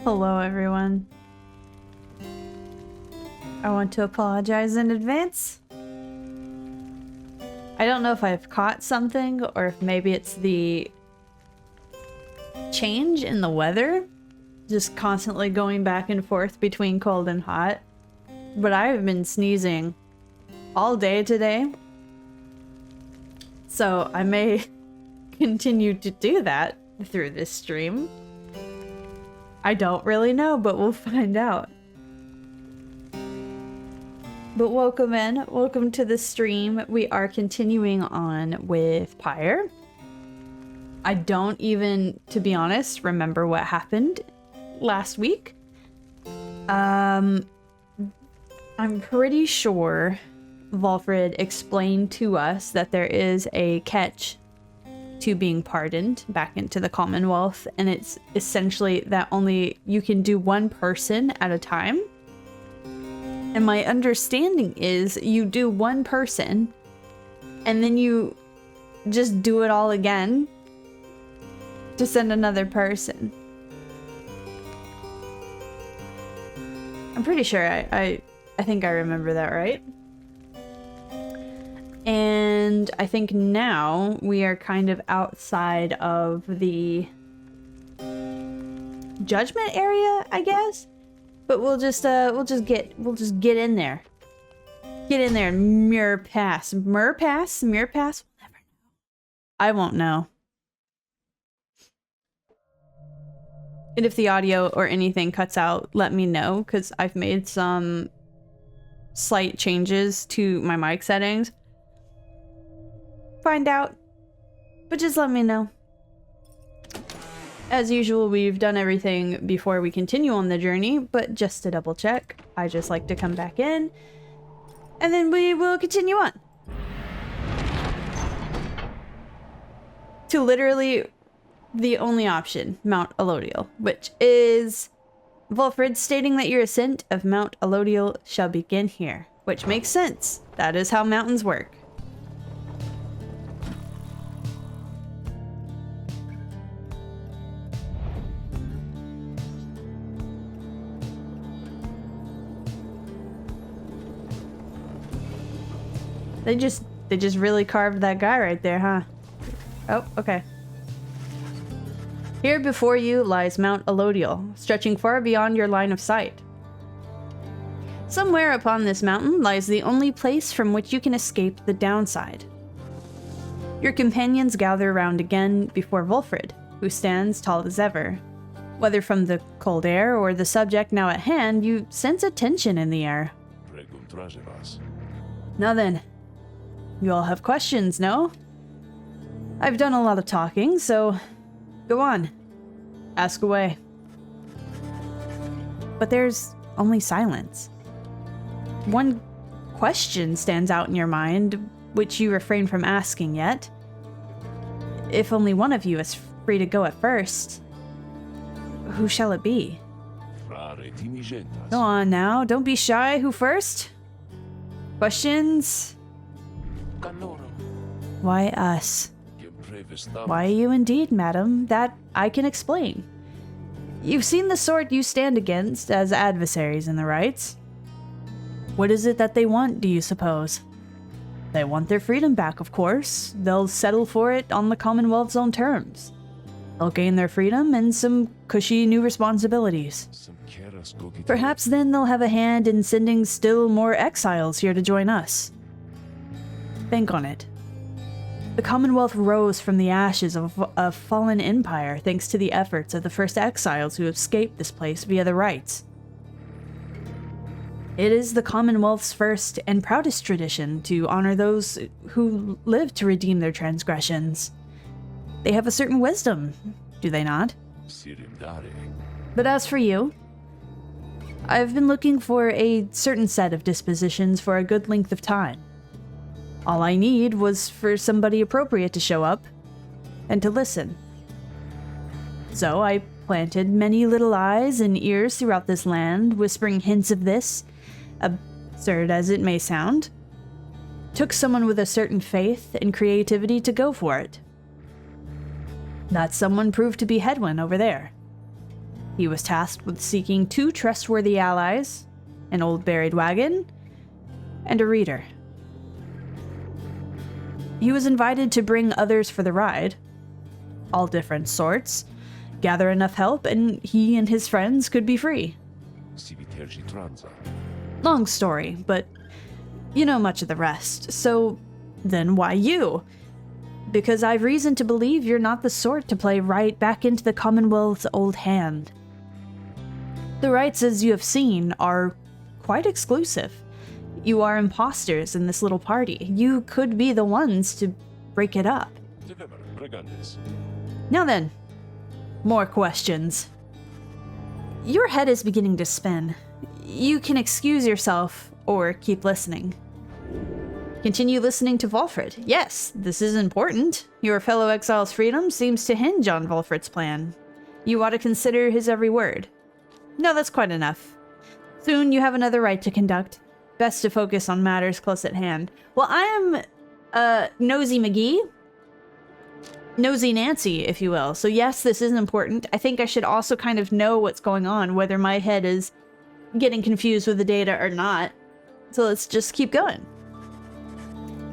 Hello, everyone. I want to apologize in advance. I don't know if I've caught something or if maybe it's the change in the weather, just constantly going back and forth between cold and hot. But I have been sneezing all day today, so I may continue to do that through this stream. I don't really know, but we'll find out. But welcome in. Welcome to the stream. We are continuing on with Pyre. I don't even, to be honest, remember what happened last week. I'm pretty sure Volfred explained to us that there is a catch to being pardoned back into the Commonwealth, and it's essentially that only you can do one person at a time. And my understanding is you do one person and then you just do it all again to send another person. I'm pretty sure I think I remember that right. And I think now we are kind of outside of the judgment area, I guess. But we'll just get in there. Get in there and mirror pass. Mirror pass? Mirror pass? We'll never know. I won't know. And if the audio or anything cuts out, let me know, because I've made some slight changes to my mic settings. Find out, but just let me know. As usual, we've done everything before we continue on the journey, but just to double check, I just like to come back in, and then we will continue on. To literally the only option, Mount Elodial, which is Volfred stating that your ascent of Mount Elodial shall begin here, which makes sense. That is how mountains work. They just really carved that guy right there, huh? Oh, okay. Here before you lies Mount Elodial, stretching far beyond your line of sight. Somewhere upon this mountain lies the only place from which you can escape the downside. Your companions gather around again before Volfred, who stands tall as ever. Whether from the cold air or the subject now at hand, you sense a tension in the air. Now then, you all have questions, no? I've done a lot of talking, so go on. Ask away. But there's only silence. One question stands out in your mind, which you refrain from asking yet. If only one of you is free to go at first, who shall it be? Go on now, don't be shy. Who first? Questions? Why us? Why you indeed, madam? That I can explain. You've seen the sort you stand against as adversaries in the rights. What is it that they want, do you suppose? They want their freedom back, of course. They'll settle for it on the Commonwealth's own terms. They'll gain their freedom and some cushy new responsibilities. Perhaps then they'll have a hand in sending still more exiles here to join us. Think on it. The Commonwealth rose from the ashes of a fallen empire thanks to the efforts of the first exiles who escaped this place via the rights. It is the Commonwealth's first and proudest tradition to honor those who live to redeem their transgressions. They have a certain wisdom, do they not? But as for you, I've been looking for a certain set of dispositions for a good length of time. All I need was for somebody appropriate to show up and to listen. So I planted many little eyes and ears throughout this land, whispering hints of this, absurd as it may sound. Took someone with a certain faith and creativity to go for it. That someone proved to be Hedwyn over there. He was tasked with seeking 2 trustworthy allies, an old buried wagon, and a reader. He was invited to bring others for the ride, all different sorts, gather enough help, and he and his friends could be free. Long story, but you know much of the rest, so then why you? Because I've reason to believe you're not the sort to play right back into the Commonwealth's old hand. The rites, as you have seen, are quite exclusive. You are imposters in this little party. You could be the ones to break it up. Now then, more questions. Your head is beginning to spin. You can excuse yourself or keep listening. Continue listening to Volfred. Yes, this is important. Your fellow exile's freedom seems to hinge on Volfred's plan. You ought to consider his every word. No, that's quite enough. Soon you have another rite to conduct. Best to focus on matters close at hand. Well, I am, Nosy McGee. Nosy Nancy, if you will. So yes, this is important. I think I should also kind of know what's going on, whether my head is getting confused with the data or not. So let's just keep going.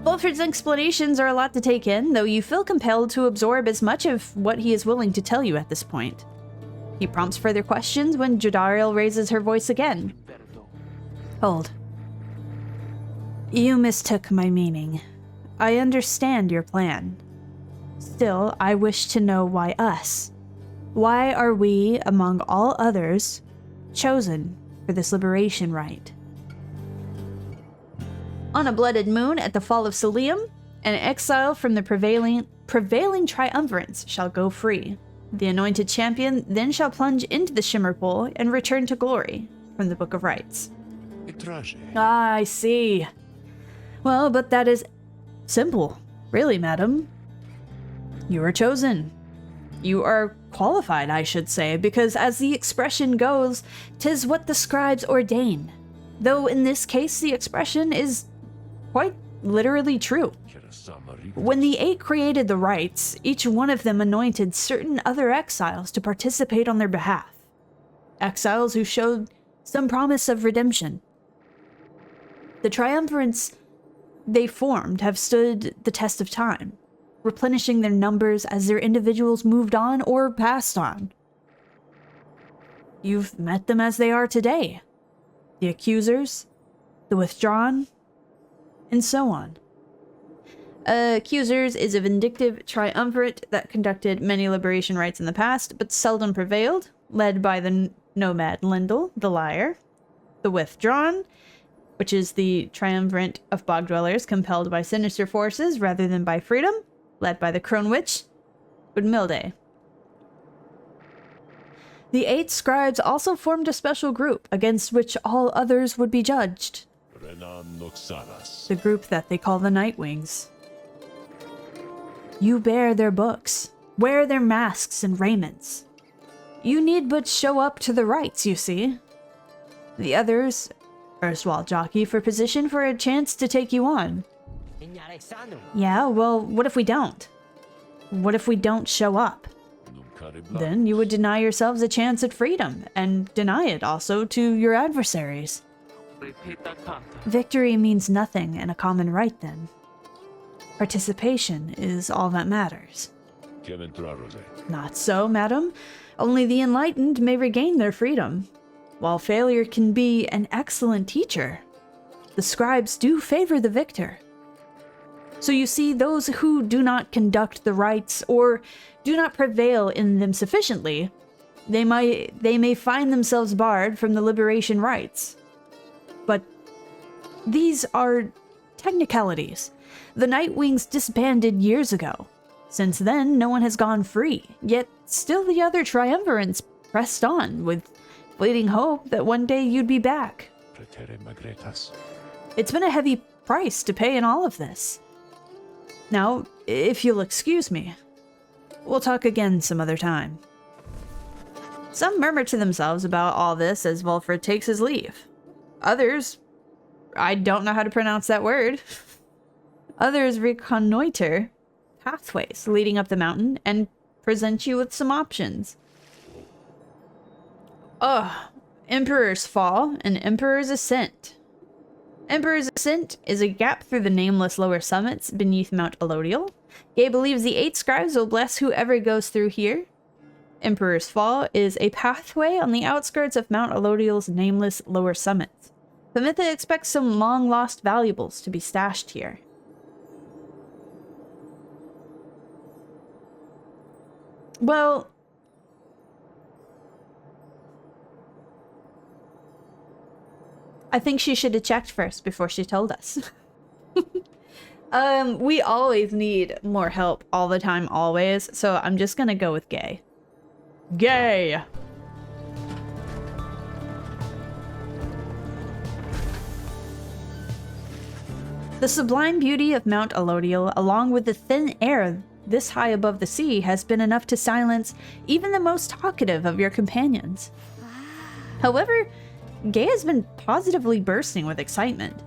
Volfred's explanations are a lot to take in, though you feel compelled to absorb as much of what he is willing to tell you at this point. He prompts further questions when Jodariel raises her voice again. Hold. You mistook my meaning. I understand your plan. Still, I wish to know why us. Why are we, among all others, chosen for this liberation rite? On a blooded moon at the fall of Selium, an exile from the prevailing triumvirates shall go free. The anointed champion then shall plunge into the Shimmer Pool and return to glory, from the Book of Rites. Ah, I see. Well, but that is simple, really, madam. You are chosen. You are qualified, I should say, because as the expression goes, 'tis what the scribes ordain. Though in this case the expression is quite literally true. When the 8 created the rites, each one of them anointed certain other exiles to participate on their behalf. Exiles who showed some promise of redemption. The triumvirates they formed have stood the test of time, replenishing their numbers as their individuals moved on or passed on. You've met them as they are today. The accusers, the withdrawn, and so on. Accusers is a vindictive triumvirate that conducted many liberation rites in the past, but seldom prevailed, led by the nomad Lindel, the liar. The withdrawn, which is the triumvirate of bog dwellers compelled by sinister forces rather than by freedom, led by the crone witch, Udmilde. The 8 scribes also formed a special group against which all others would be judged. The group that they call the Nightwings. You bear their books, wear their masks and raiments. You need but show up to the rites, you see. The others, erstwhile jockey for position for a chance to take you on. Yeah, well, what if we don't? What if we don't show up? Then you would deny yourselves a chance at freedom, and deny it also to your adversaries. Victory means nothing in a common rite, then. Participation is all that matters. Not so, madam. Only the enlightened may regain their freedom. While failure can be an excellent teacher, the scribes do favor the victor. So you see, those who do not conduct the rites or do not prevail in them sufficiently, they may find themselves barred from the liberation rites. But these are technicalities. The Nightwings disbanded years ago. Since then, no one has gone free, yet still the other triumvirates pressed on with fleeting hope that one day you'd be back. It's been a heavy price to pay in all of this. Now, if you'll excuse me, we'll talk again some other time. Some murmur to themselves about all this as Volfred takes his leave. Others, I don't know how to pronounce that word. Others reconnoiter pathways leading up the mountain and present you with some options. Oh, Emperor's Fall and Emperor's Ascent. Emperor's Ascent is a gap through the nameless lower summits beneath Mount Elodial. Gay believes the 8 scribes will bless whoever goes through here. Emperor's Fall is a pathway on the outskirts of Mount Elodial's nameless lower summits. The Mythic expects some long-lost valuables to be stashed here. Well, I think she should have checked first before she told us. We always need more help all the time, always, so I'm just gonna go with Gay. Gay! The sublime beauty of Mount Elodial, along with the thin air this high above the sea, has been enough to silence even the most talkative of your companions. However, Gay has been positively bursting with excitement.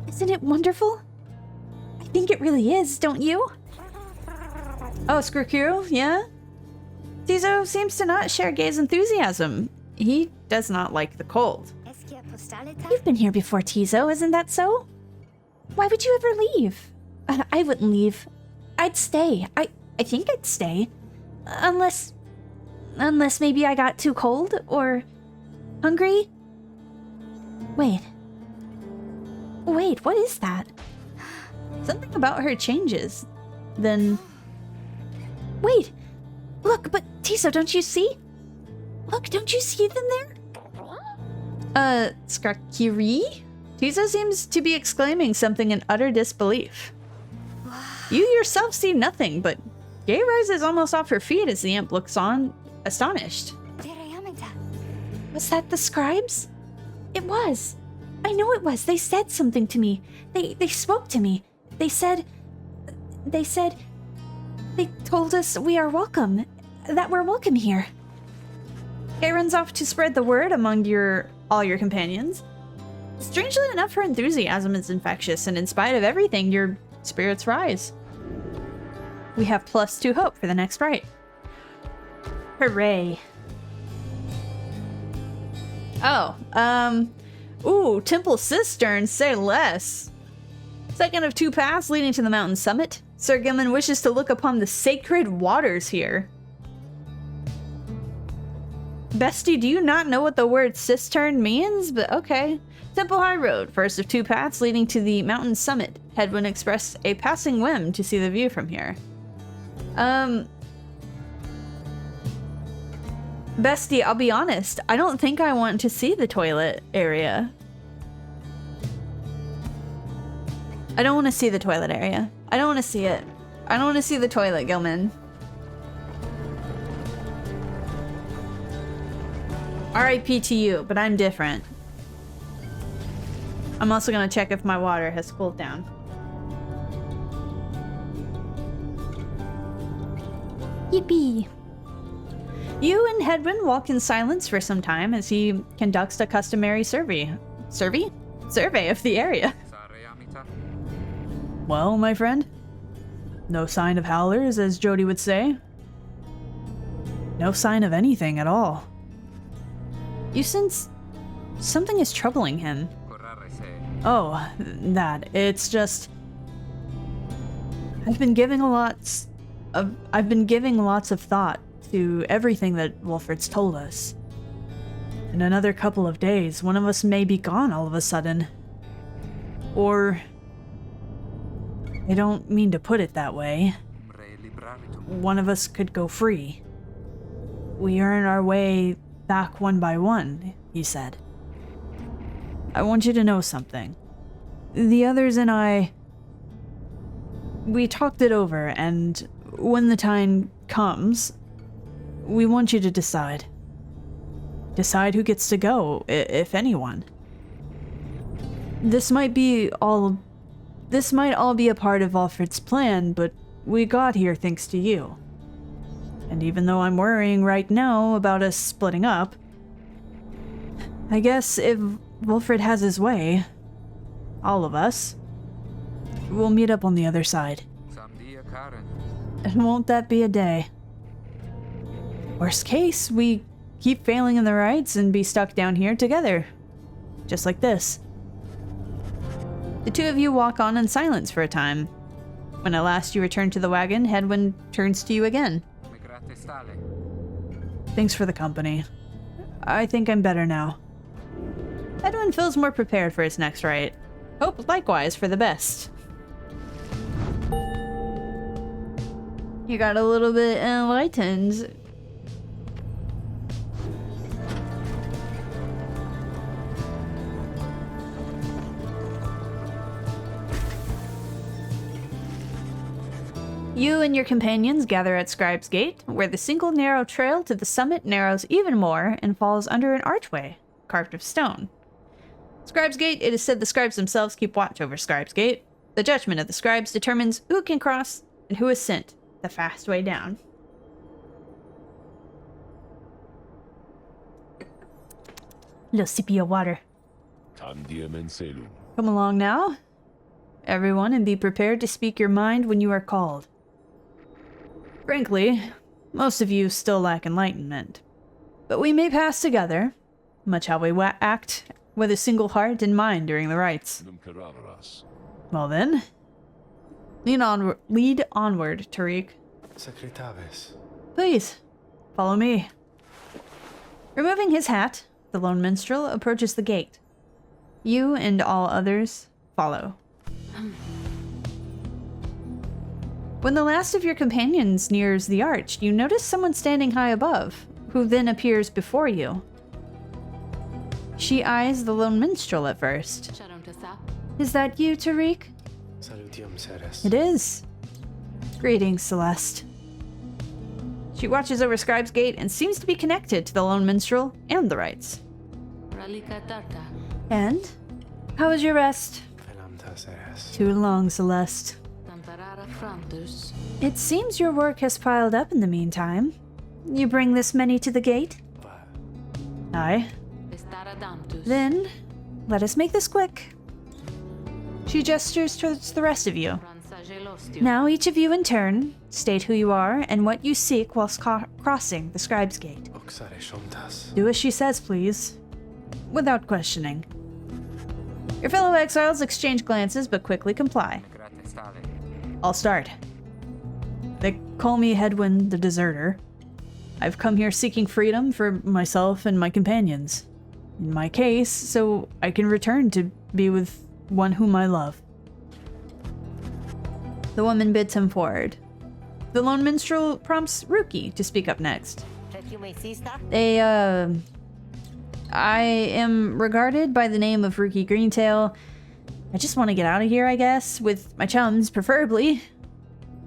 Isn't it wonderful? I think it really is, don't you? Oh, Skrukiru, yeah? Tizo seems to not share Gay's enthusiasm. He does not like the cold. You've been here before, Tizo, isn't that so? Why would you ever leave? I wouldn't leave. I'd stay. I think I'd stay. Unless maybe I got too cold or hungry? Wait, what is that? Something about her changes. Then... Wait! Look, but Tizo, don't you see? Look, don't you see them there? Skrakiri? Tizo seems to be exclaiming something in utter disbelief. You yourself see nothing, but Gay rises almost off her feet as the imp looks on, astonished. Was that the scribes? It was. I know it was. They said something to me. They spoke to me. They told us we are welcome. That we're welcome here. Gay runs off to spread the word among all your companions. Strangely enough, her enthusiasm is infectious, and in spite of everything, your spirits rise. We have +2 hope for the next rite. Hooray. Oh, ooh, Temple Cistern, say less. Second of 2 paths leading to the mountain summit. Sir Gilman wishes to look upon the sacred waters here. Bestie, do you not know what the word cistern means? But okay. Temple High Road, first of 2 paths leading to the mountain summit. Hedwyn expressed a passing whim to see the view from here. Bestie, I'll be honest. I don't think I want to see the toilet area. I don't want to see the toilet area. I don't want to see it. I don't want to see the toilet, Gilman. RIP to you, but I'm different. I'm also gonna check if my water has cooled down. Yippee! You and Hedwyn walk in silence for some time as he conducts a customary survey of the area. Well, my friend, no sign of howlers, as Jody would say. No sign of anything at all. You sense something is troubling him. Oh, that. It's just... I've been giving lots of thought to everything that Wolfred's told us. In another couple of days, one of us may be gone all of a sudden. Or... I don't mean to put it that way. One of us could go free. We earn our way back one by one, he said. I want you to know something. The others and I... We talked it over, and when the time comes, we want you to decide. Decide who gets to go, if anyone. This might all be a part of Alfred's plan, but we got here thanks to you. And even though I'm worrying right now about us splitting up, I guess if Wolfred has his way, all of us, we'll meet up on the other side. And won't that be a day? Worst case, we keep failing in the rites and be stuck down here together. Just like this. The two of you walk on in silence for a time. When at last you return to the wagon, Hedwyn turns to you again. Thanks for the company. I think I'm better now. Hedwyn feels more prepared for his next rite. Hope likewise for the best. You got a little bit enlightened. You and your companions gather at Scribe's Gate, where the single narrow trail to the summit narrows even more and falls under an archway, carved of stone. Scribe's Gate, it is said the scribes themselves keep watch over Scribe's Gate. The judgment of the scribes determines who can cross and who is sent the fast way down. Little sippy of water. Come along now, everyone, and be prepared to speak your mind when you are called. Frankly, most of you still lack enlightenment. But we may pass together, much how we act with a single heart and mind during the rites. Well then, lead onward, Tariq. Please, follow me. Removing his hat, the lone minstrel approaches the gate. You and all others follow. When the last of your companions nears the arch, you notice someone standing high above, who then appears before you. She eyes the lone minstrel at first. Is that you, Tariq? It is. Greetings, Celeste. She watches over Scribe's Gate and seems to be connected to the lone minstrel and the rites. And? How was your rest? Too long, Celeste. It seems your work has piled up in the meantime. You bring this many to the gate? Aye. Then, let us make this quick. She gestures towards the rest of you. Now each of you in turn, state who you are and what you seek whilst crossing the Scribe's Gate. Do as she says, please. Without questioning. Your fellow exiles exchange glances but quickly comply. I'll start. They call me Hedwyn the Deserter. I've come here seeking freedom for myself and my companions. In my case, so I can return to be with one whom I love. The woman bids him forward. The lone minstrel prompts Ruki to speak up next. I am regarded by the name of Ruki Greentail. I just want to get out of here, I guess, with my chums, preferably.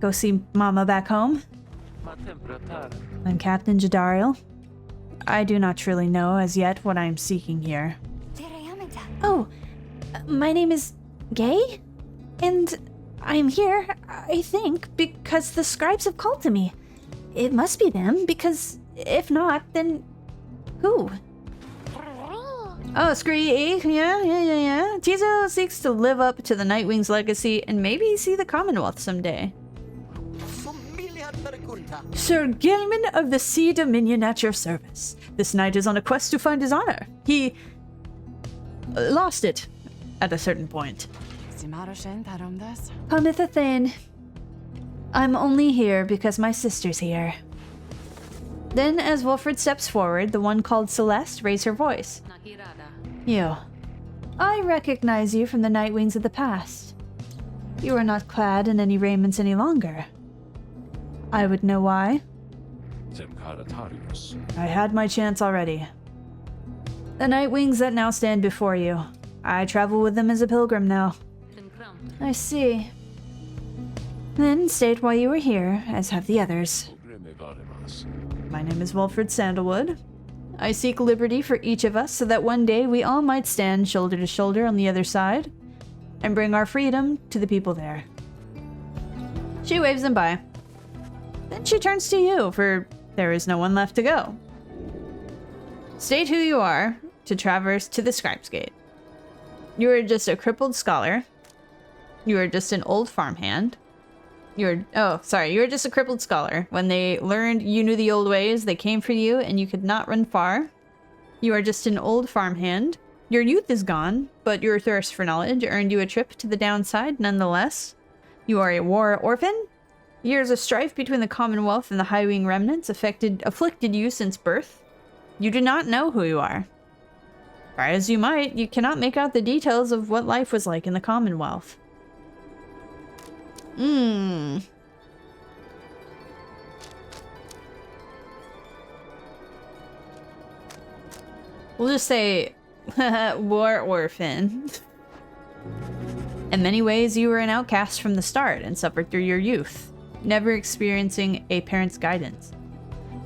Go see Mama back home. I'm Captain Jadariel. I do not truly know as yet what I am seeking here. Oh, my name is Gay, and I'm here, I think, because the scribes have called to me. It must be them, because if not, then who? Oh, Scree, yeah. Tizo seeks to live up to the Nightwing's legacy and maybe see the Commonwealth someday. Sir Gilman of the Sea Dominion at your service. This knight is on a quest to find his honor. He lost it at a certain point. Cometh a thing. I'm only here because my sister's here. Then, as Wilfred steps forward, the one called Celeste raised her voice. You. I recognize you from the Nightwings of the past. You are not clad in any raiments any longer. I would know why. I had my chance already. The Nightwings that now stand before you. I travel with them as a pilgrim now. I see. Then state why you were here, as have the others. My name is Wilfred Sandalwood. I seek liberty for each of us so that one day we all might stand shoulder to shoulder on the other side and bring our freedom to the people there. She waves them by. Then she turns to you, for there is no one left to go. State who you are to traverse to the Scribe's Gate. You are just a crippled scholar. You are just an old farmhand. Oh, sorry, you were just a crippled scholar. When they learned you knew the old ways, they came for you and you could not run far. You are just an old farmhand. Your youth is gone, but your thirst for knowledge earned you a trip to the downside nonetheless. You are a war orphan. Years of strife between the Commonwealth and the High Wing remnants afflicted you since birth. You do not know who you are. Try as you might, you cannot make out the details of what life was like in the Commonwealth. We'll just say, war orphan. In many ways, you were an outcast from the start and suffered through your youth, never experiencing a parent's guidance.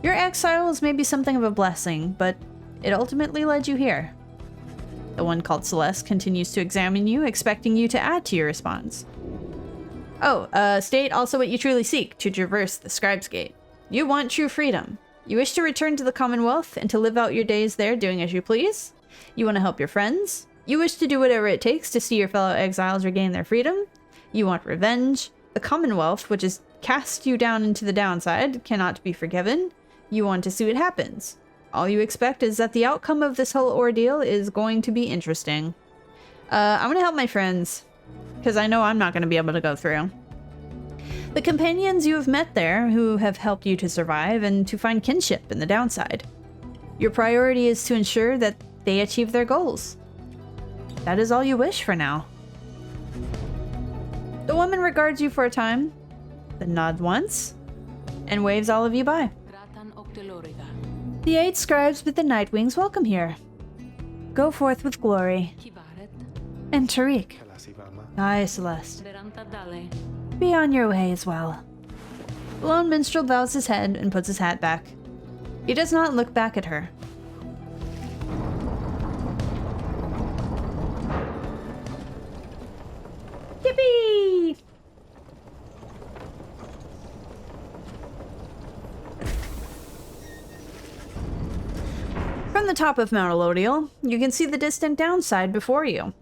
Your exile was maybe something of a blessing, but it ultimately led you here. The one called Celeste continues to examine you, expecting you to add to your response. Oh, state also what you truly seek to traverse the Scribe's Gate. You want true freedom. You wish to return to the Commonwealth and to live out your days there doing as you please. You want to help your friends. You wish to do whatever it takes to see your fellow exiles regain their freedom. You want revenge. The Commonwealth, which has cast you down into the downside, cannot be forgiven. You want to see what happens. All you expect is that the outcome of this whole ordeal is going to be interesting. I'm gonna help my friends, because I know I'm not gonna be able to go through. The companions you have met there, who have helped you to survive and to find kinship in the downside. Your priority is to ensure that they achieve their goals. That is all you wish for now. The woman regards you for a time, then nods once, and waves all of you by. The 8 scribes with the Night Wings welcome here. Go forth with glory. And Tariq. Aye, Celeste. Be on your way as well. The lone minstrel bows his head and puts his hat back. He does not look back at her. Yippee! From the top of Mount Elodial, you can see the distant downside before you.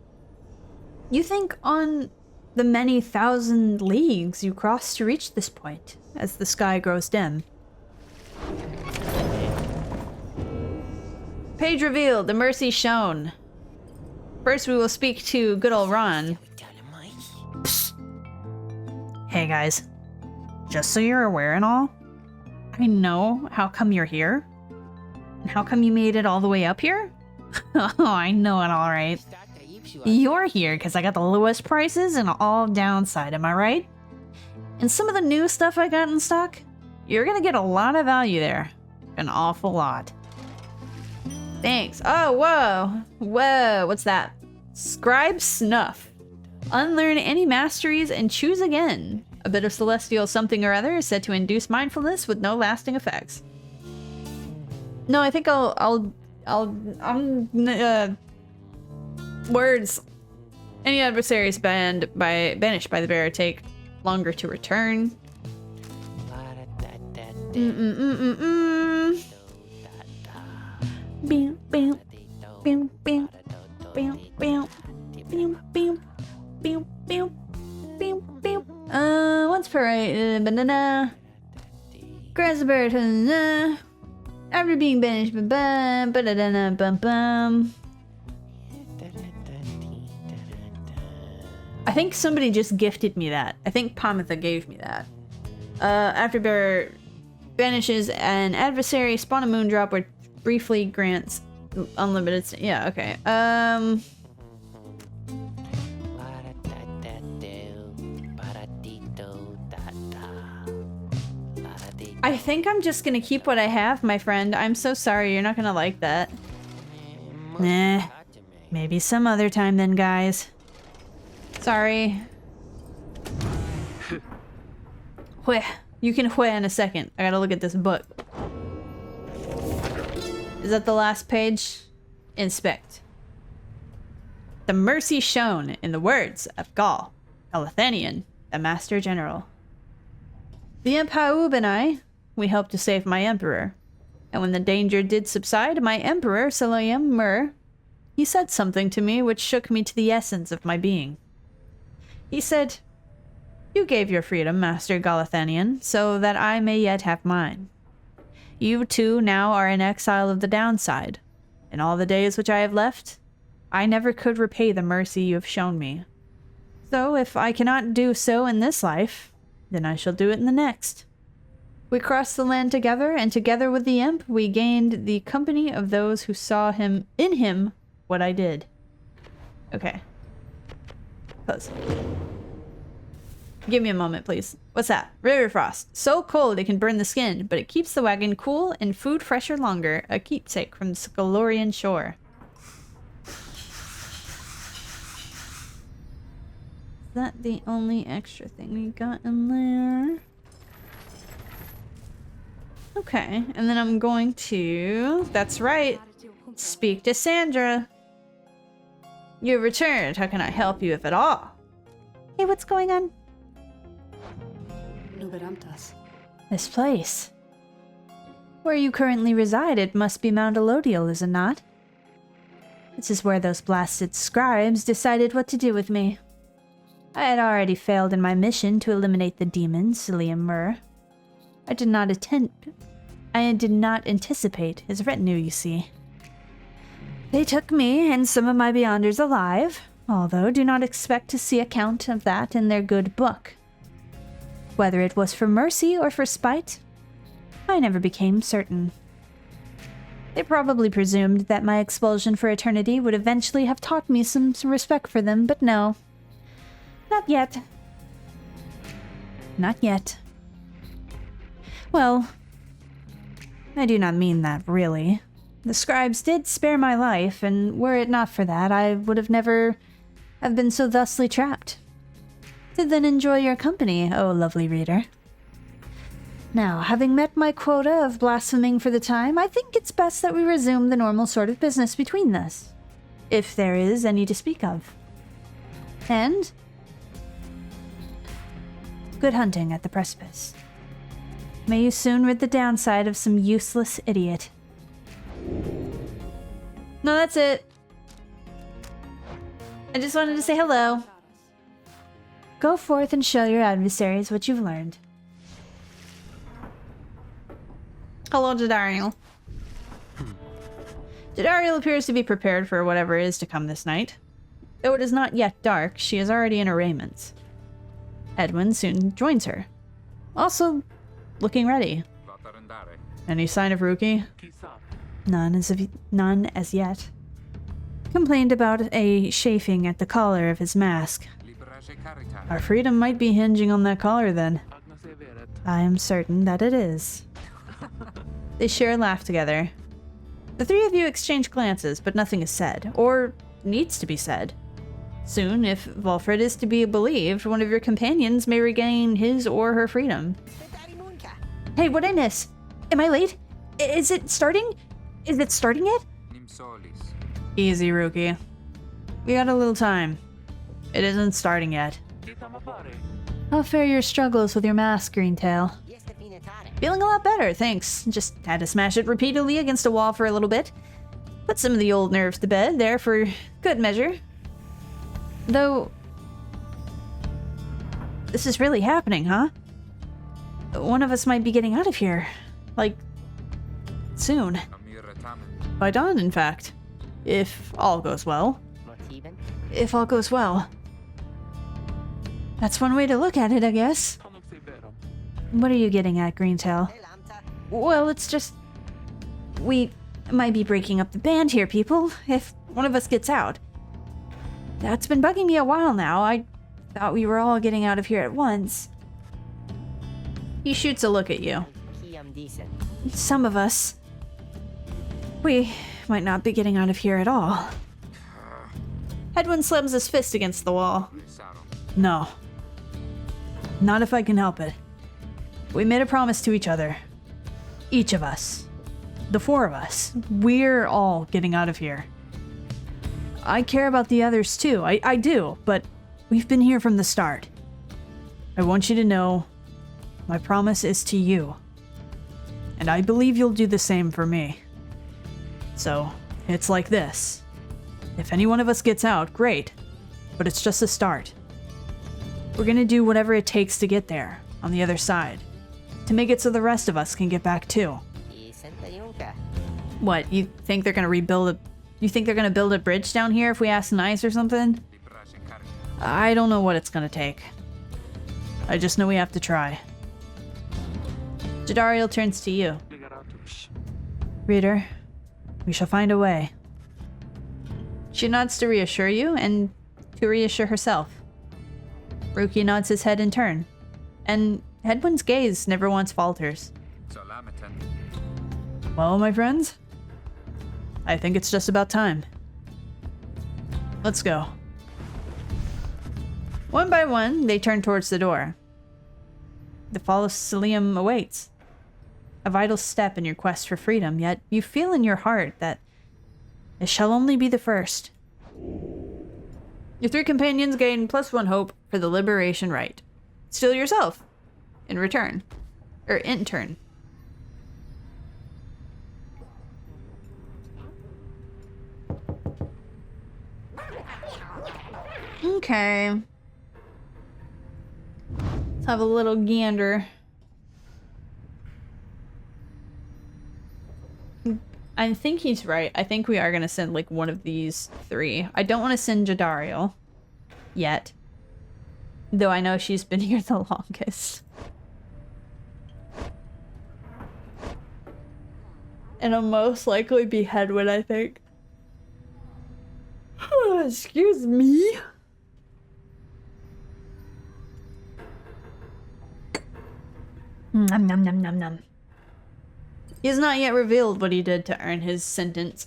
You think on the many thousand leagues you crossed to reach this point, as the sky grows dim. Page revealed, the mercy shown. First we will speak to good old Ron. Psst. Hey guys, just so you're aware and all, I know how come you're here. And how come you made it all the way up here? Oh, I know it all right. You're here because I got the lowest prices and all downside, am I right? And some of the new stuff I got in stock, you're gonna get a lot of value there. An awful lot. Thanks. Oh, whoa. Whoa, what's that? Scribe Snuff. Unlearn any masteries and choose again. A bit of celestial something or other is said to induce mindfulness with no lasting effects. No, I think words. Any adversaries banished by the bearer take longer to return. Bam, bam, bam, bam, bam, bam, bam, bam, bam, bam, bam, bam. Once per banana. Grasshopper. After being banished, I think somebody just gifted me that. I think Pamitha gave me that. After bearer banishes an adversary, spawn a moondrop which briefly grants unlimited. Yeah, okay. I think I'm just gonna keep what I have, my friend. I'm so sorry, you're not gonna like that. Nah, maybe some other time then, guys. Sorry. Hweh. You can hweh in a second. I gotta look at this book. Is that the last page? Inspect. The mercy shown in the words of Gaul, Elathanian, the Master General. The Empaub and I, we helped to save my emperor. And when the danger did subside, my emperor, Salayam Mur, he said something to me which shook me to the essence of my being. He said, You gave your freedom, Master Galathanian, so that I may yet have mine. You too now are in exile of the downside. In all the days which I have left, I never could repay the mercy you have shown me. So if I cannot do so in this life, then I shall do it in the next. We crossed the land together, and together with the imp, we gained the company of those who saw in him what I did. Okay. Close. Give me a moment, please. What's that? River frost. So cold it can burn the skin, but it keeps the wagon cool and food fresher longer. A keepsake from the Scalorian shore. Is that the only extra thing we got in there? Okay, and then I'm going to... That's right. Speak to Sandra. You returned. How can I help you, if at all? Hey, what's going on? This place. Where you currently reside, it must be Mount Elodial, is it not? This is where those blasted scribes decided what to do with me. I had already failed in my mission to eliminate the demon, Liam Murr. I did not anticipate his retinue, you see. They took me and some of my Beyonders alive, although do not expect to see account of that in their good book. Whether it was for mercy or for spite, I never became certain. They probably presumed that my expulsion for eternity would eventually have taught me some respect for them, but no. Not yet. Not yet. Well, I do not mean that, really. The scribes did spare my life, and were it not for that, I would have never have been so thusly trapped. To then enjoy your company, oh lovely reader. Now, having met my quota of blaspheming for the time, I think it's best that we resume the normal sort of business between us, if there is any to speak of. And good hunting at the precipice. May you soon rid the downside of some useless idiot. No, that's it. I just wanted to say hello. Go forth and show your adversaries what you've learned. Hello, Jadariel. Jadariel appears to be prepared for whatever is to come this night. Though it is not yet dark, she is already in her raiments. Edwin soon joins her. Also, looking ready. Any sign of Ruki? None as yet. Complained about a chafing at the collar of his mask. Our freedom might be hinging on that collar then. I am certain that it is. They share a laugh together. The three of you exchange glances, but nothing is said, or needs to be said. Soon, if Volfred is to be believed, one of your companions may regain his or her freedom. Hey, what'd I miss? Am I late? Is it starting? Is it starting yet? Easy, Rookie. We got a little time. It isn't starting yet. How fare your struggles with your mask, Greentail? Feeling a lot better, thanks. Just had to smash it repeatedly against a wall for a little bit. Put some of the old nerves to bed there for good measure. Though... this is really happening, huh? One of us might be getting out of here. Like... soon. By dawn, in fact. If all goes well. If all goes well. That's one way to look at it, I guess. What are you getting at, Greentail? Well, it's just... we might be breaking up the band here, people, if one of us gets out. That's been bugging me a while now. I thought we were all getting out of here at once. He shoots a look at you. Some of us. We might not be getting out of here at all. Edwin slams his fist against the wall. No. Not if I can help it. We made a promise to each other. Each of us. The four of us. We're all getting out of here. I care about the others too. I do, but we've been here from the start. I want you to know my promise is to you. And I believe you'll do the same for me. So, it's like this. If any one of us gets out, great. But it's just a start. We're gonna do whatever it takes to get there, on the other side. To make it so the rest of us can get back too. What, you think they're gonna you think they're gonna build a bridge down here if we ask nice or something? I don't know what it's gonna take. I just know we have to try. Jadariel turns to you. Reader, we shall find a way. She nods to reassure you and to reassure herself. Ruki nods his head in turn, and Hedwyn's gaze never once falters. Well, my friends, I think it's just about time. Let's go. One by one, they turn towards the door. The fall of Cilium awaits. A vital step in your quest for freedom, yet you feel in your heart that it shall only be the first. Your three companions gain +1 hope for the liberation rite. Steal yourself. In return. Or in turn. Okay. Let's have a little gander. I think he's right. I think we are going to send like one of these three. I don't want to send Jadariel yet. Though I know she's been here the longest. And it'll most likely be Hedwyn, I think. Excuse me. Nom nom nom nom nom. He has not yet revealed what he did to earn his sentence.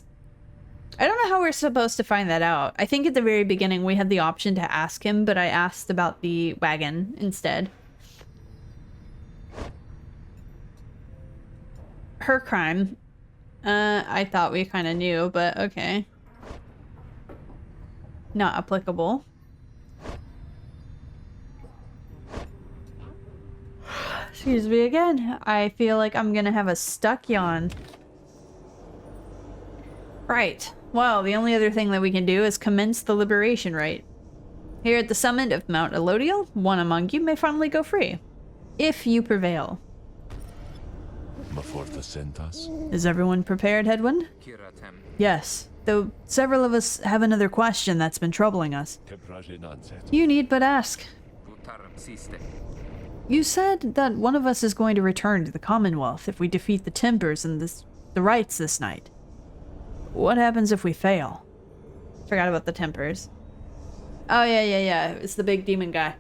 I don't know how we're supposed to find that out. I think at the very beginning we had the option to ask him, but I asked about the wagon instead. Her crime. I thought we kind of knew, but okay. Not applicable. Excuse me again. I feel like I'm gonna have a stuck yawn. Right. Well, the only other thing that we can do is commence the liberation rite. Here at the summit of Mount Elodial, one among you may finally go free. If you prevail. Is everyone prepared, Hedwyn? Yes, though several of us have another question that's been troubling us. You need but ask. You said that one of us is going to return to the Commonwealth if we defeat the Timbers and the rites this night. What happens if we fail? Forgot about the Tempers. Oh, yeah. It's the big demon guy.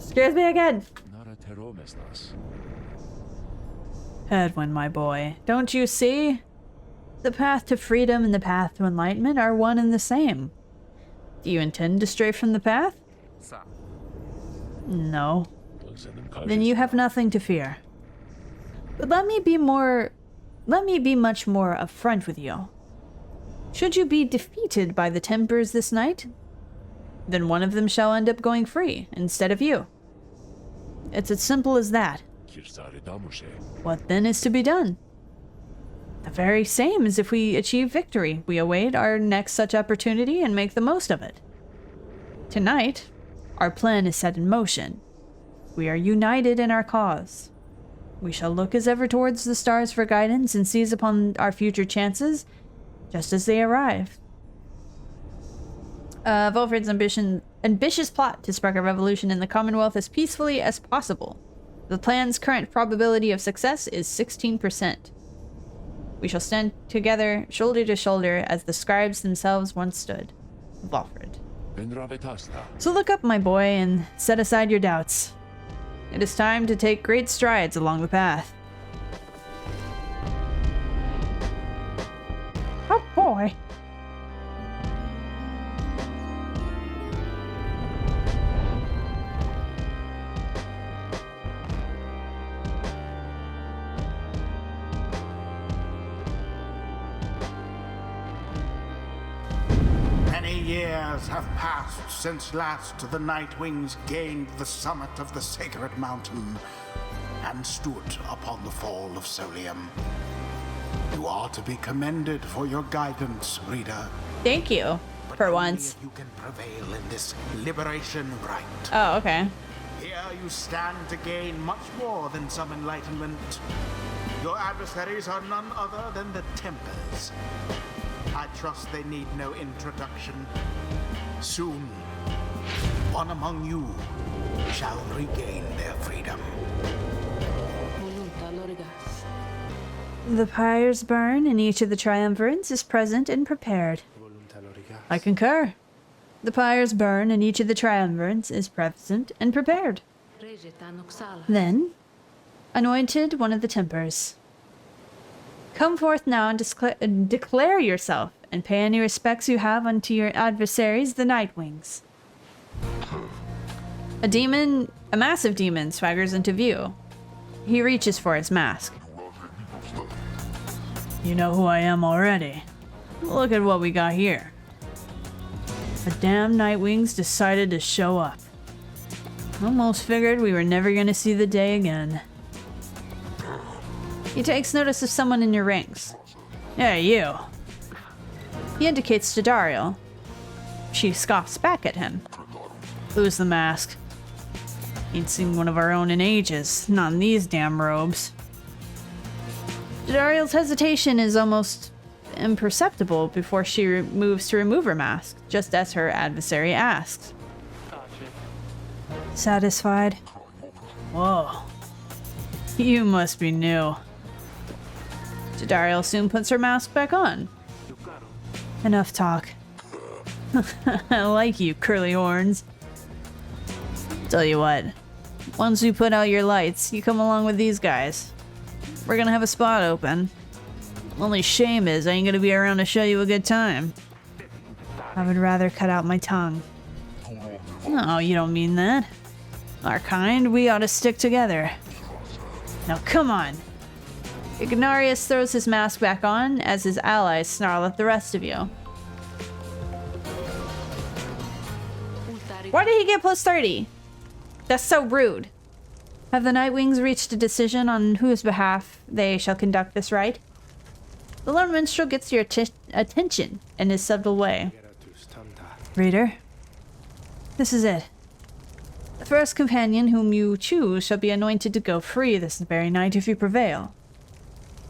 Scares me again. Hedwyn, my boy, don't you see? The path to freedom and the path to enlightenment are one and the same. Do you intend to stray from the path? No. Then you have nothing to fear. But let me be much more upfront with you. Should you be defeated by the Tempers this night, then one of them shall end up going free instead of you. It's as simple as that. What then is to be done? The very same as if we achieve victory. We await our next such opportunity and make the most of it. Tonight, our plan is set in motion. We are united in our cause. We shall look as ever towards the stars for guidance and seize upon our future chances, just as they arrive. Volfred's ambitious plot to spark a revolution in the Commonwealth as peacefully as possible. The plan's current probability of success is 16%. We shall stand together, shoulder to shoulder, as the scribes themselves once stood. Volfred. So look up, my boy, and set aside your doubts. It is time to take great strides along the path. Oh boy. Many years have passed since last the Nightwings gained the summit of the sacred mountain and stood upon the fall of Solium. You are to be commended for your guidance, reader. Thank you. But For once. You can prevail in this liberation rite. Oh, okay. Here you stand to gain much more than some enlightenment. Your adversaries are none other than the Tempers. I trust they need no introduction. Soon, one among you shall regain their freedom. The pyres burn, and each of the triumvirates is present and prepared. I concur. The pyres burn, and each of the triumvirates is present and prepared. Then, anointed one of the Tempers. Come forth now and declare yourself, and pay any respects you have unto your adversaries, the Nightwings. A massive demon, swaggers into view. He reaches for his mask. You know who I am already. Look at what we got here. The damn Nightwings decided to show up. Almost figured we were never gonna see the day again. He takes notice of someone in your ranks. Hey, you. He indicates to Dario. She scoffs back at him. Who's the mask? Ain't seen one of our own in ages, not in these damn robes. Dario's hesitation is almost imperceptible before she moves to remove her mask, just as her adversary asks. Satisfied? Whoa. You must be new. Dario soon puts her mask back on. Enough talk. I like you, curly horns. Tell you what, once we put out your lights, you come along with these guys. We're gonna have a spot open. Only shame is I ain't gonna be around to show you a good time. I would rather cut out my tongue. No, you don't mean that. Our kind, we ought to stick together. Now come on. Ignarius throws his mask back on as his allies snarl at the rest of you. Why did he get plus 30? That's so rude. Have the Nightwings reached a decision on whose behalf they shall conduct this rite? The Lord Minstrel gets your attention in his subtle way. Reader, this is it. The first companion whom you choose shall be anointed to go free this very night if you prevail.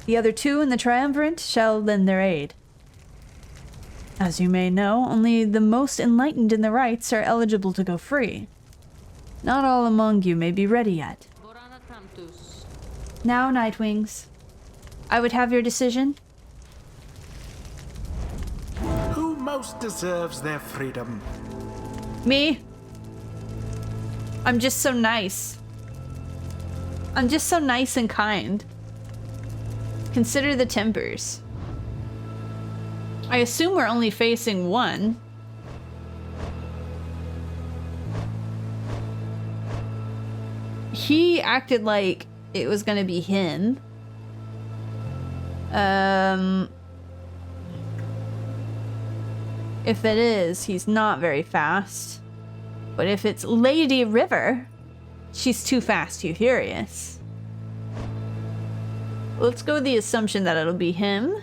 The other two in the triumvirate shall lend their aid. As you may know, only the most enlightened in the rites are eligible to go free. Not all among you may be ready yet. Now, Nightwings, I would have your decision. Who most deserves their freedom? Me? I'm just so nice. I'm just so nice and kind. Consider the Tempers. I assume we're only facing one. He acted like it was gonna be him. If it is, he's not very fast. But if it's Lady River, she's too fast, too furious. Let's go with the assumption that it'll be him.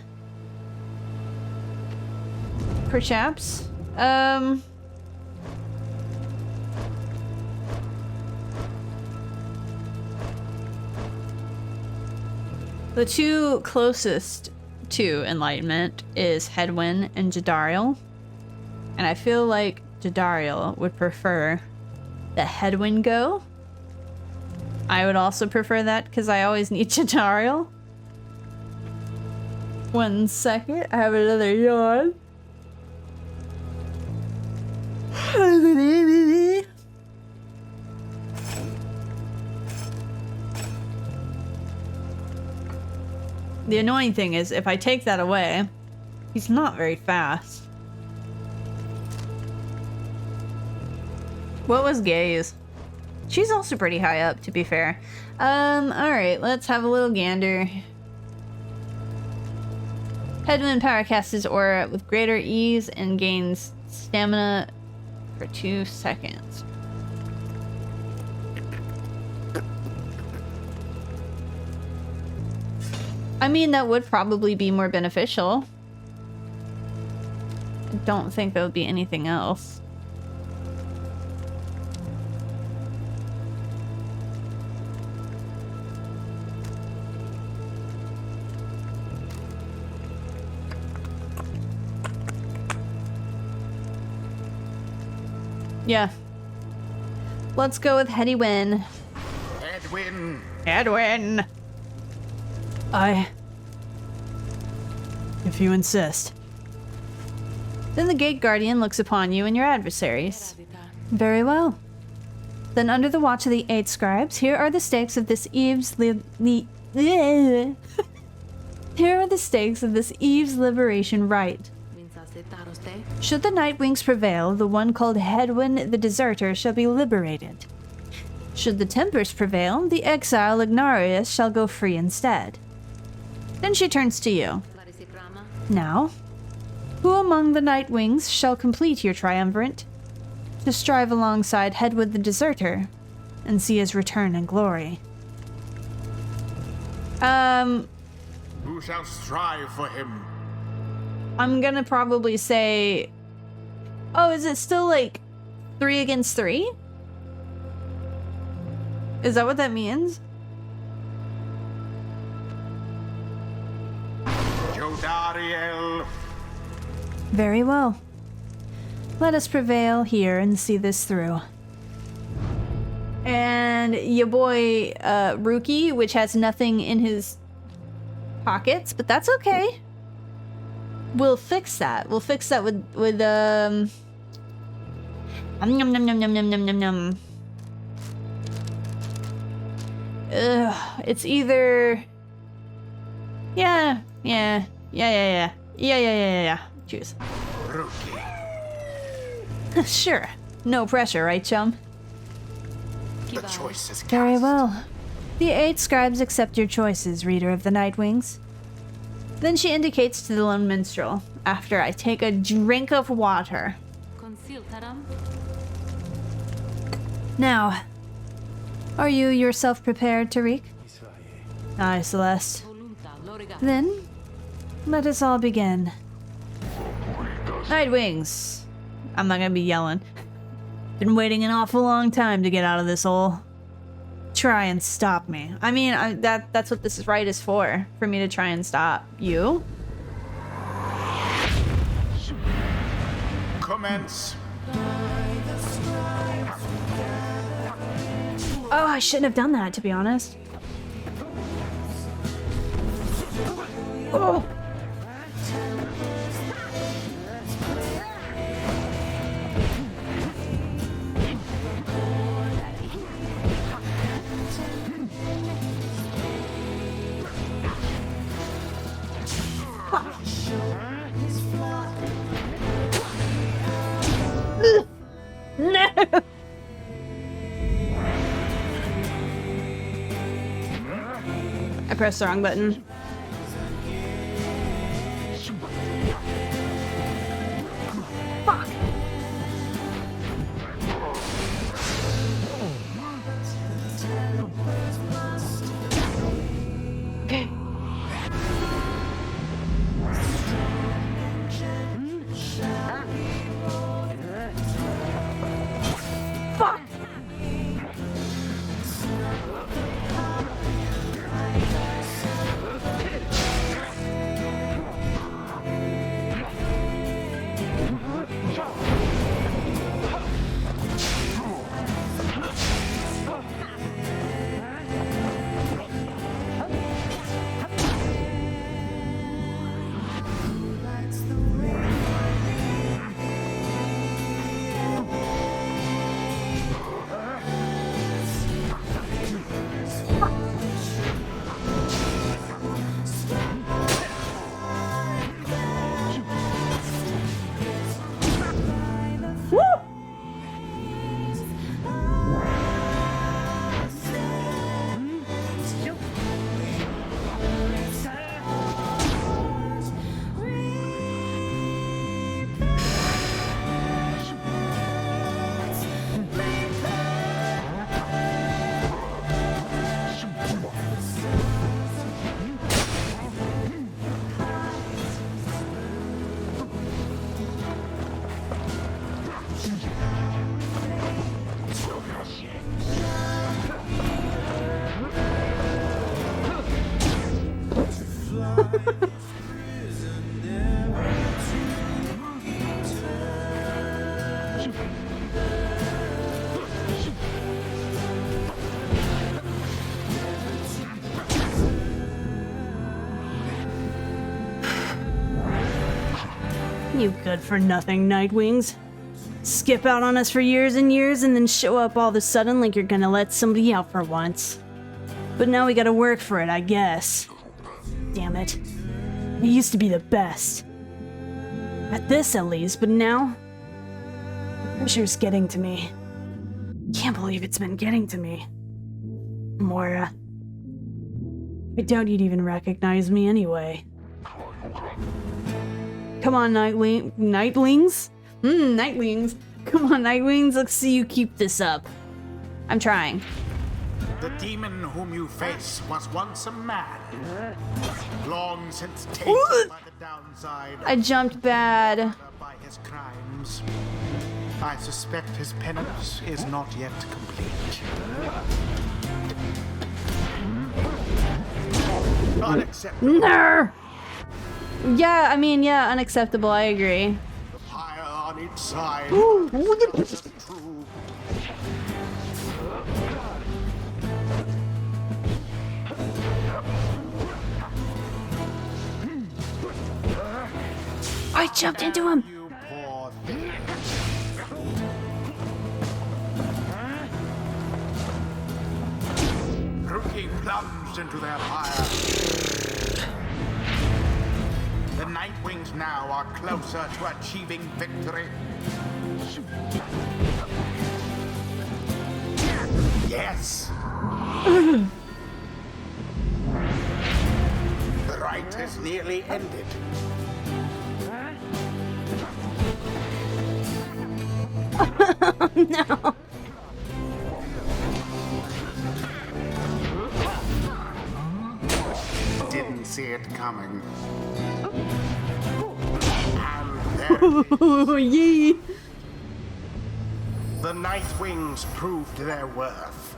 Perhaps. The two closest to Enlightenment is Hedwyn and Jadariel. And I feel like Jadariel would prefer the Hedwyn go. I would also prefer that because I always need Jadariel. 1 second, I have another yawn. The annoying thing is, if I take that away, he's not very fast. What was Gaze? She's also pretty high up, to be fair. Alright, let's have a little gander. Hedwyn powercasts his aura with greater ease and gains stamina for 2 seconds. I mean, that would probably be more beneficial. don't think there would be anything else. Yeah. Let's go with Hedwyn. Edwin. Edwin! If you insist. Then the gate guardian looks upon you and your adversaries. Very well. Then under the watch of the 8 scribes, here are the stakes of this Eve's here are the stakes of this Eve's liberation rite. Should the Nightwings prevail, the one called Hedwyn the Deserter shall be liberated. Should the Tempers prevail, the exile Ignarius shall go free instead. Then she turns to you. Now, who among the Nightwings shall complete your triumvirate to strive alongside Hedwyn the Deserter and see his return in glory? Who shall strive for him? I'm gonna probably say... Oh, is it still like 3 against 3? Is that what that means? Jodariel. Very well. Let us prevail here and see this through. And your boy, Rookie, which has nothing in his pockets, but that's okay. We'll fix that. We'll fix that with Num num num num num num num num num. It's either... Yeah. Choose. Rookie. Sure. No pressure, right, chum? The choice is cast. Very well. The 8 scribes accept your choices, reader of the Nightwings. Then she indicates to the lone minstrel, after I take a drink of water. Now, are you yourself prepared, Tariq? Aye, Celeste. Then, let us all begin. Nightwings! I'm not gonna be yelling. Been waiting an awful long time to get out of this hole. Try and stop me. I mean, that's what this rite is for me to try and stop you. Commence. Oh, I shouldn't have done that, to be honest. Oh. No! I pressed the wrong button. Fuck! Okay. Fuck! You good-for-nothing Nightwings. Skip out on us for years and years and then show up all of a sudden like you're gonna let somebody out for once. But now we gotta work for it, I guess. Damn it. We used to be the best. At this, at least, but now... the pressure's getting to me. Can't believe it's been getting to me. Moira. I doubt you'd even recognize me anyway. Come on, Nightlings? Nightlings. Come on, Nightwings, let's see you keep this up. I'm trying. The demon whom you face was once a man. Long since tainted by the downside. I jumped bad. By his crimes. I suspect his penance is not yet complete. Unacceptable. No! Yeah, I mean, yeah, unacceptable, I agree. The pyre on each side. Just true. I jumped into him! You poor thing. Rookie plunged into their fire. The Nightwings now are closer to achieving victory. Yes! The rite is nearly ended. No! Didn't see it coming. And there it is. Yee! The Nightwings proved their worth.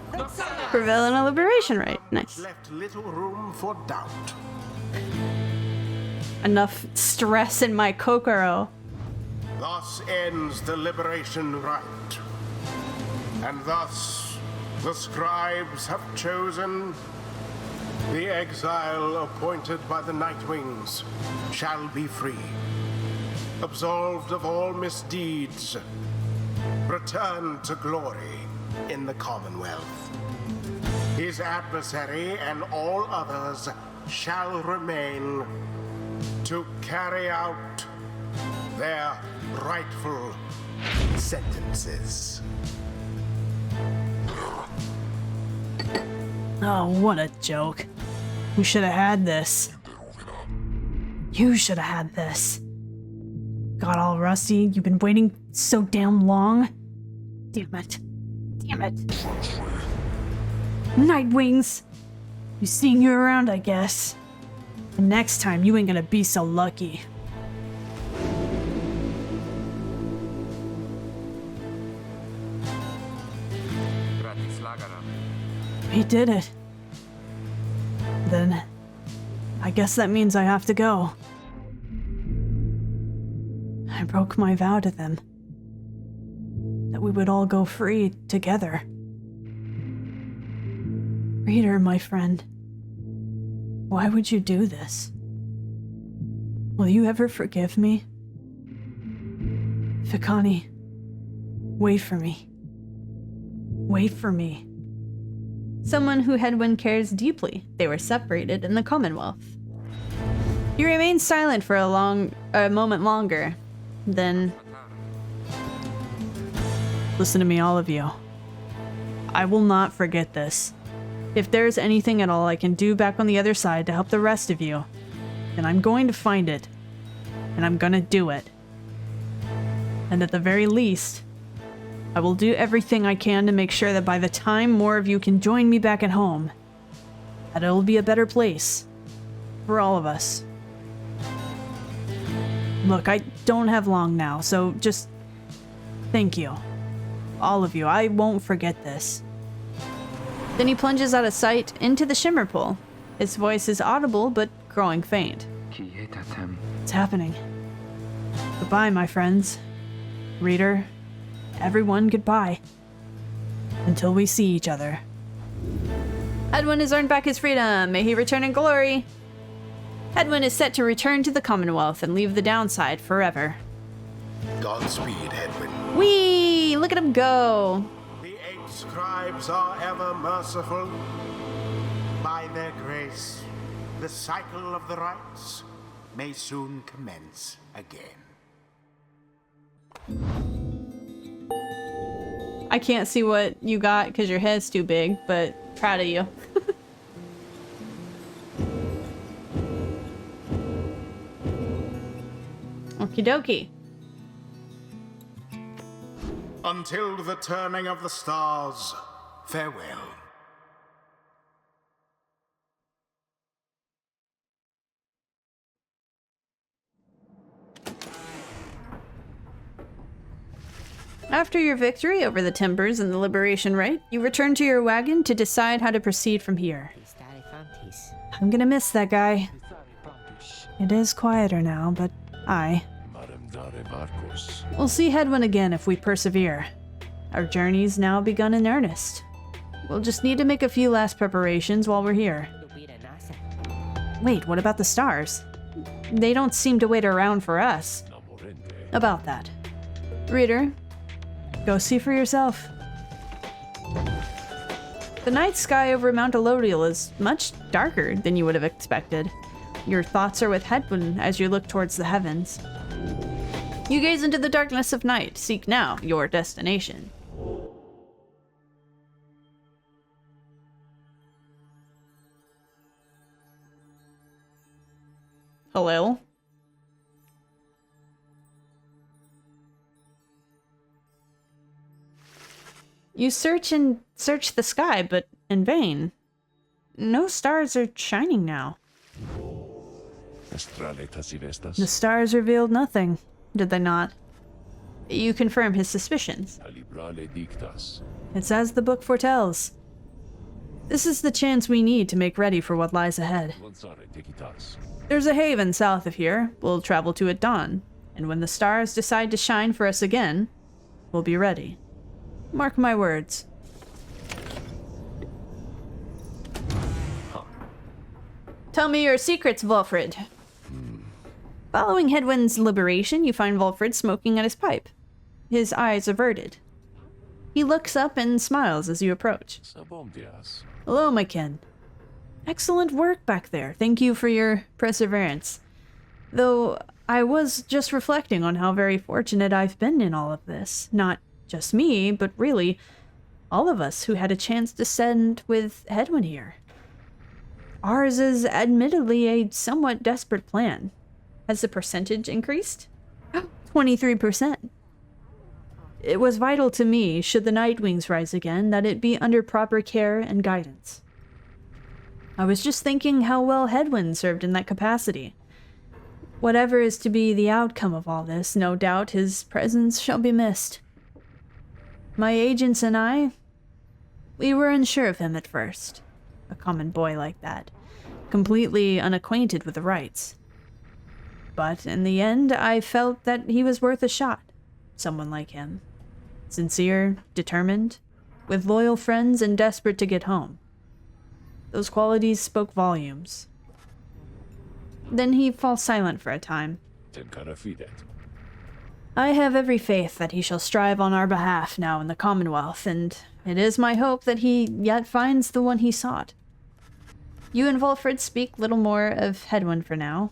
Prevailing a liberation rate. Nice. Left little room for doubt. Enough stress in my Kokoro. Thus ends the liberation rite. And thus the scribes have chosen the exile appointed by the Nightwings shall be free, absolved of all misdeeds, return to glory in the Commonwealth. His adversary and all others shall remain to carry out their rightful sentences. Oh, what a joke. We should have had this. You should have had this. Got all rusty. You've been waiting so damn long. Damn it. Damn it. Nightwings! You seeing you around, I guess. And next time, you ain't gonna be so lucky. He did it. Then, I guess that means I have to go. I broke my vow to them. That we would all go free together. Reader, my friend. Why would you do this? Will you ever forgive me? Fikani, wait for me. Wait for me. Someone who Headwind cares deeply. They were separated in the Commonwealth. You remained silent for a moment longer. Then... Listen to me, all of you. I will not forget this. If there's anything at all I can do back on the other side to help the rest of you, then I'm going to find it. And I'm gonna do it. And at the very least, I will do everything I can to make sure that by the time more of you can join me back at home, that it'll be a better place. For all of us. Look, I don't have long now, so just... thank you. All of you, I won't forget this. Then he plunges out of sight into the shimmer pool. His voice is audible, but growing faint. It's happening. Goodbye, my friends. Reader, everyone, goodbye. Until we see each other. Hedwyn has earned back his freedom. May he return in glory. Hedwyn is set to return to the Commonwealth and leave the downside forever. Godspeed, Hedwyn. Whee! Look at him go. The 8 scribes are ever merciful. By their grace, the cycle of the rites may soon commence again. I can't see what you got because your head's too big, but proud of you. Okie dokie. Until the turning of the stars, farewell. After your victory over the Timbers and the Liberation Rite, you return to your wagon to decide how to proceed from here. I'm gonna miss that guy. It is quieter now, but we'll see Hedwyn again if we persevere. Our journey's now begun in earnest. We'll just need to make a few last preparations while we're here. Wait, what about the stars? They don't seem to wait around for us. About that. Reader, go see for yourself. The night sky over Mount Elodial is much darker than you would have expected. Your thoughts are with Hedwyn as you look towards the heavens. You gaze into the darkness of night. Seek now your destination. Hello? You search and search the sky, but in vain. No stars are shining now. The stars revealed nothing, did they not? You confirm his suspicions. It's as the book foretells. This is the chance we need to make ready for what lies ahead. There's a haven south of here. We'll travel to at dawn, and when the stars decide to shine for us again, we'll be ready. Mark my words. Tell me your secrets, Volfrid. Following Hedwyn's liberation, you find Volfrid smoking at his pipe, his eyes averted. He looks up and smiles as you approach. Hello, my kin. Excellent work back there. Thank you for your perseverance. Though I was just reflecting on how very fortunate I've been in all of this. Not just me, but really all of us who had a chance to send with Hedwyn here. Ours is admittedly a somewhat desperate plan. Has the percentage increased? 23%. It was vital to me, should the Nightwings rise again, that it be under proper care and guidance. I was just thinking how well Hedwyn served in that capacity. Whatever is to be the outcome of all this, no doubt his presence shall be missed. My agents and I, we were unsure of him at first. A common boy like that, completely unacquainted with the rites. But in the end, I felt that he was worth a shot. Someone like him. Sincere, determined, with loyal friends and desperate to get home. Those qualities spoke volumes. Then he falls silent for a time. I have every faith that he shall strive on our behalf now in the Commonwealth, and it is my hope that he yet finds the one he sought. You and Volfrid speak little more of Hedwyn for now.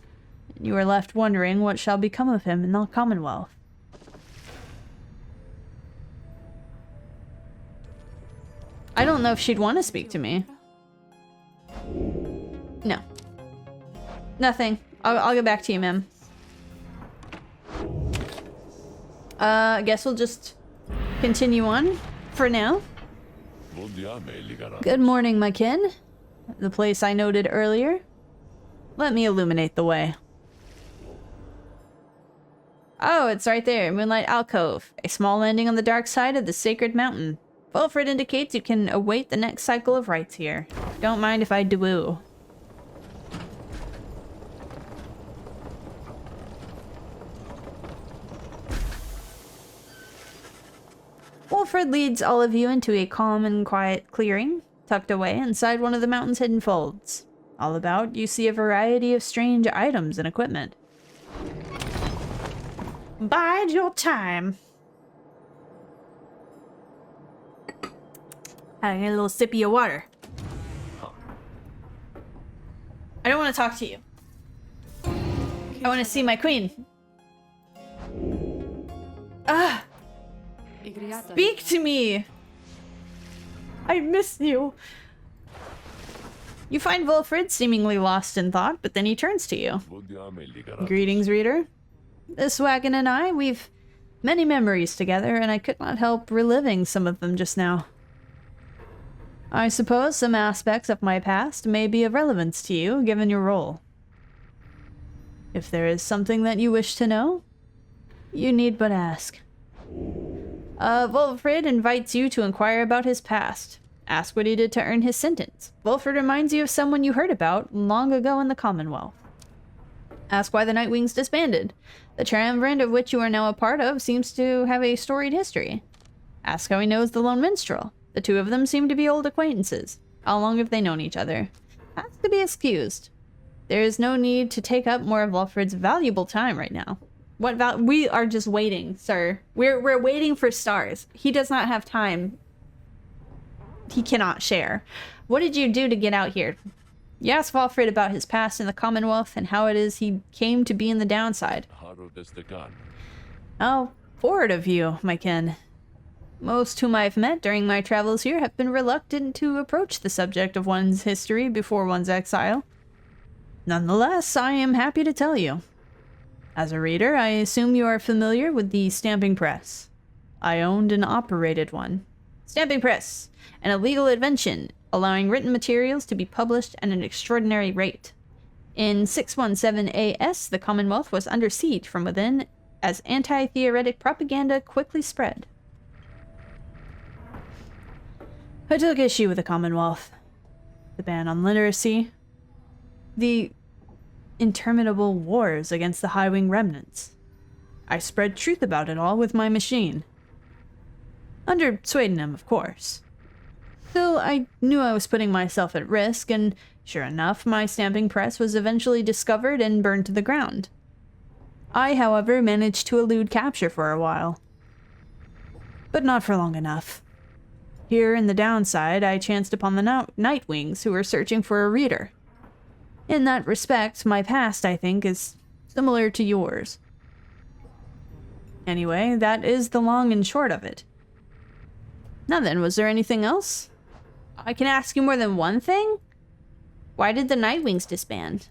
You are left wondering what shall become of him in the Commonwealth. I don't know if she'd want to speak to me. No. Nothing. I'll get back to you, ma'am. I guess we'll just continue on for now. Good morning, my kin. The place I noted earlier. Let me illuminate the way. Oh, it's right there, Moonlight Alcove, a small landing on the dark side of the Sacred Mountain. Volfrid indicates you can await the next cycle of rites here. Don't mind if I do. Wilfred leads all of you into a calm and quiet clearing, tucked away inside one of the mountain's hidden folds. All about, you see a variety of strange items and equipment. Bide your time. I get a little sippy of water. I don't want to talk to you. I want to see my queen. Ah! Speak to me! I miss you. You find Wilfred seemingly lost in thought, but then he turns to you. Greetings, reader. This wagon and I, we've many memories together, and I could not help reliving some of them just now. I suppose some aspects of my past may be of relevance to you, given your role. If there is something that you wish to know, you need but ask. Wilfred invites you to inquire about his past. Ask what he did to earn his sentence. Wilfred reminds you of someone you heard about long ago in the Commonwealth. Ask why the Nightwings disbanded. The triumvirate of which you are now a part of seems to have a storied history. Ask how he knows the Lone Minstrel. The two of them seem to be old acquaintances. How long have they known each other? Ask to be excused. There is no need to take up more of Wilfred's valuable time right now. We are just waiting, sir. We're waiting for stars. He does not have time. He cannot share. What did you do to get out here? You ask Wilfred about his past in the Commonwealth and how it is he came to be in the downside. How forward of you, my kin. Most whom I've met during my travels here have been reluctant to approach the subject of one's history before one's exile. Nonetheless, I am happy to tell you. As a reader, I assume you are familiar with the stamping press. I owned and operated one. Stamping press, an illegal invention allowing written materials to be published at an extraordinary rate. In 617 AS, the Commonwealth was under siege from within as anti-theoretic propaganda quickly spread. I took issue with the Commonwealth, the ban on literacy, the interminable wars against the High-Wing remnants. I spread truth about it all with my machine. Under pseudonym, of course. Still, I knew I was putting myself at risk, and sure enough, my stamping press was eventually discovered and burned to the ground. I, however, managed to elude capture for a while. But not for long enough. Here in the downside, I chanced upon the Nightwings, who were searching for a reader. In that respect, my past, I think, is similar to yours. Anyway, that is the long and short of it. Now then, was there anything else? I can ask you more than one thing? Why did the Nightwings disband?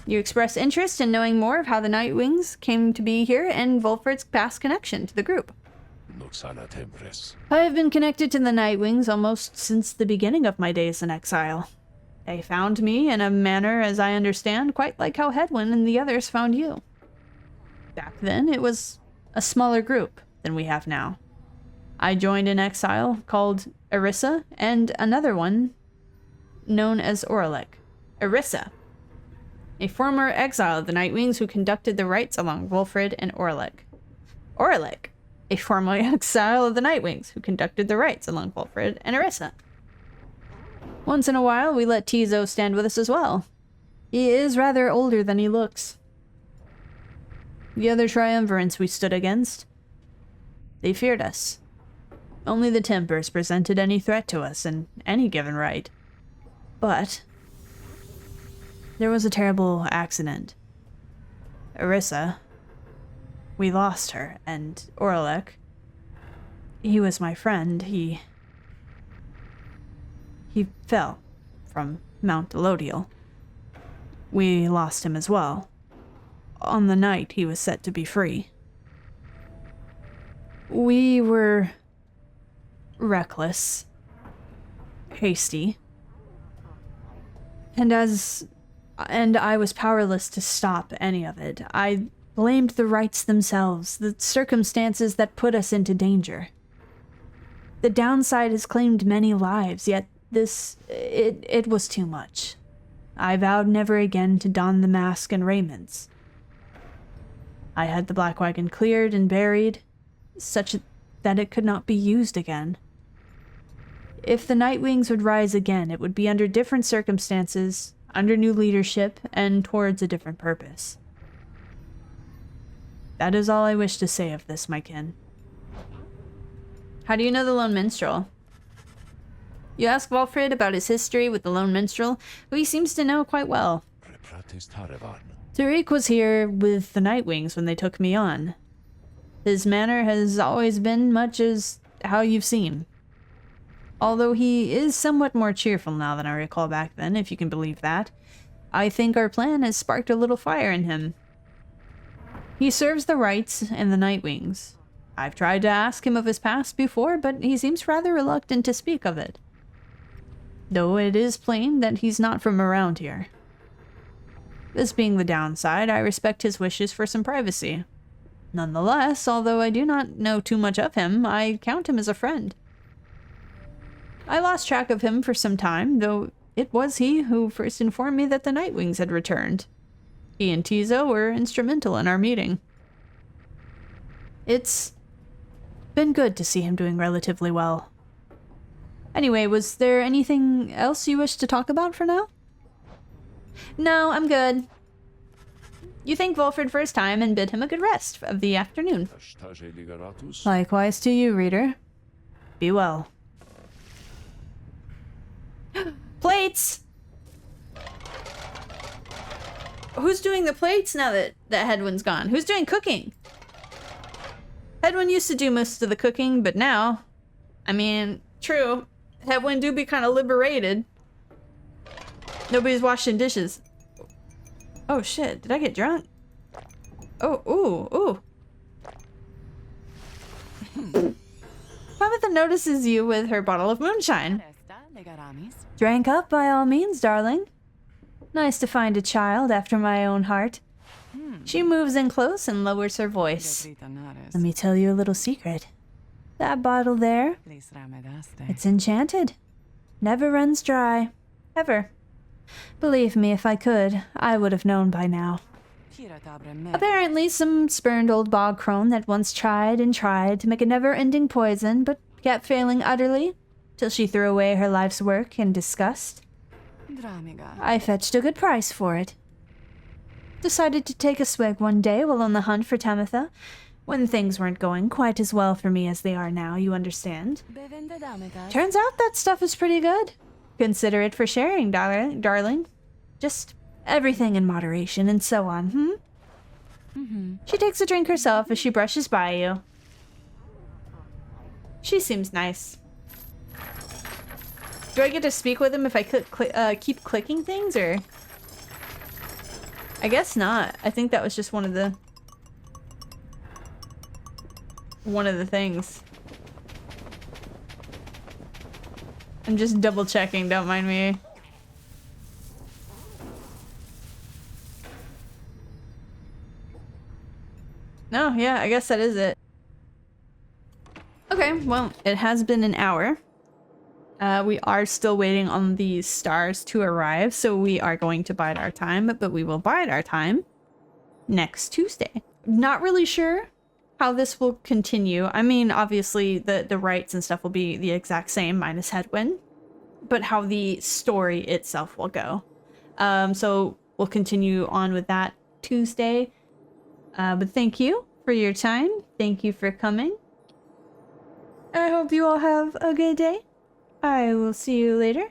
You express interest in knowing more of how the Nightwings came to be here and Wilfred's past connection to the group. I have been connected to the Nightwings almost since the beginning of my days in exile. They found me in a manner, as I understand, quite like how Hedwyn and the others found you. Back then, it was a smaller group than we have now. I joined in exile called Erissa, and another one known as Orlick. Erissa, a former exile of the Nightwings who conducted the rites along Wilfred and Orlick. Orlick, a former exile of the Nightwings who conducted the rites along Wilfred and Erissa. Once in a while, we let Tizo stand with us as well. He is rather older than he looks. The other triumvirates we stood against, they feared us. Only the Tempers presented any threat to us in any given right. But there was a terrible accident. Erissa, we lost her, and Orlick, he was my friend. He fell from Mount Elodial. We lost him as well, on the night he was set to be free. We were reckless, hasty, and I was powerless to stop any of it. I blamed the rites themselves, the circumstances that put us into danger. The downside has claimed many lives, yet it was too much. I vowed never again to don the mask and raiments. I had the black wagon cleared and buried, such that it could not be used again. If the Nightwings would rise again, it would be under different circumstances, under new leadership, and towards a different purpose. That is all I wish to say of this, my kin. How do you know the Lone Minstrel? You ask Walfrid about his history with the Lone Minstrel, who he seems to know quite well. Tariq was here with the Nightwings when they took me on. His manner has always been much as how you've seen. Although he is somewhat more cheerful now than I recall back then, if you can believe that. I think our plan has sparked a little fire in him. He serves the Rights and the Nightwings. I've tried to ask him of his past before, but he seems rather reluctant to speak of it. Though it is plain that he's not from around here. This being the downside, I respect his wishes for some privacy. Nonetheless, although I do not know too much of him, I count him as a friend. I lost track of him for some time, though it was he who first informed me that the Nightwings had returned. He and Tizo were instrumental in our meeting. It's been good to see him doing relatively well. Anyway, was there anything else you wish to talk about for now? No, I'm good. You thank Volfred for his time and bid him a good rest of the afternoon. Likewise to you, reader. Be well. Plates! Who's doing the plates now that Hedwyn's gone? Who's doing cooking? Hedwyn used to do most of the cooking, but now... I mean, true. Hedwyn do be kind of liberated. Nobody's washing dishes. Oh shit, did I get drunk? Oh, ooh. Tabitha notices you with her bottle of moonshine. Drank up by all means, darling. Nice to find a child after my own heart. She moves in close and lowers her voice. Let me tell you a little secret. That bottle there, it's enchanted. Never runs dry. Ever. Believe me, if I could, I would have known by now. Apparently, some spurned old bog crone that once tried and tried to make a never-ending poison, but kept failing utterly, till she threw away her life's work in disgust. I fetched a good price for it. Decided to take a swig one day while on the hunt for Tamitha, when things weren't going quite as well for me as they are now, you understand. Turns out that stuff is pretty good. Consider it for sharing, darling. Just everything in moderation and so on, She takes a drink herself as she brushes by you. She seems nice. Do I get to speak with him if I keep clicking things, or? I guess not. I think that was just one of the things. I'm just double checking, don't mind me. No, yeah, I guess that is it. Okay, well, it has been an hour. We are still waiting on these stars to arrive, so we are going to bide our time, but we will bide our time next Tuesday. Not really sure how this will continue. I mean, obviously, the rights and stuff will be the exact same, minus Hedwyn, but how the story itself will go. So we'll continue on with that Tuesday. But thank you for your time. Thank you for coming. I hope you all have a good day. I will see you later.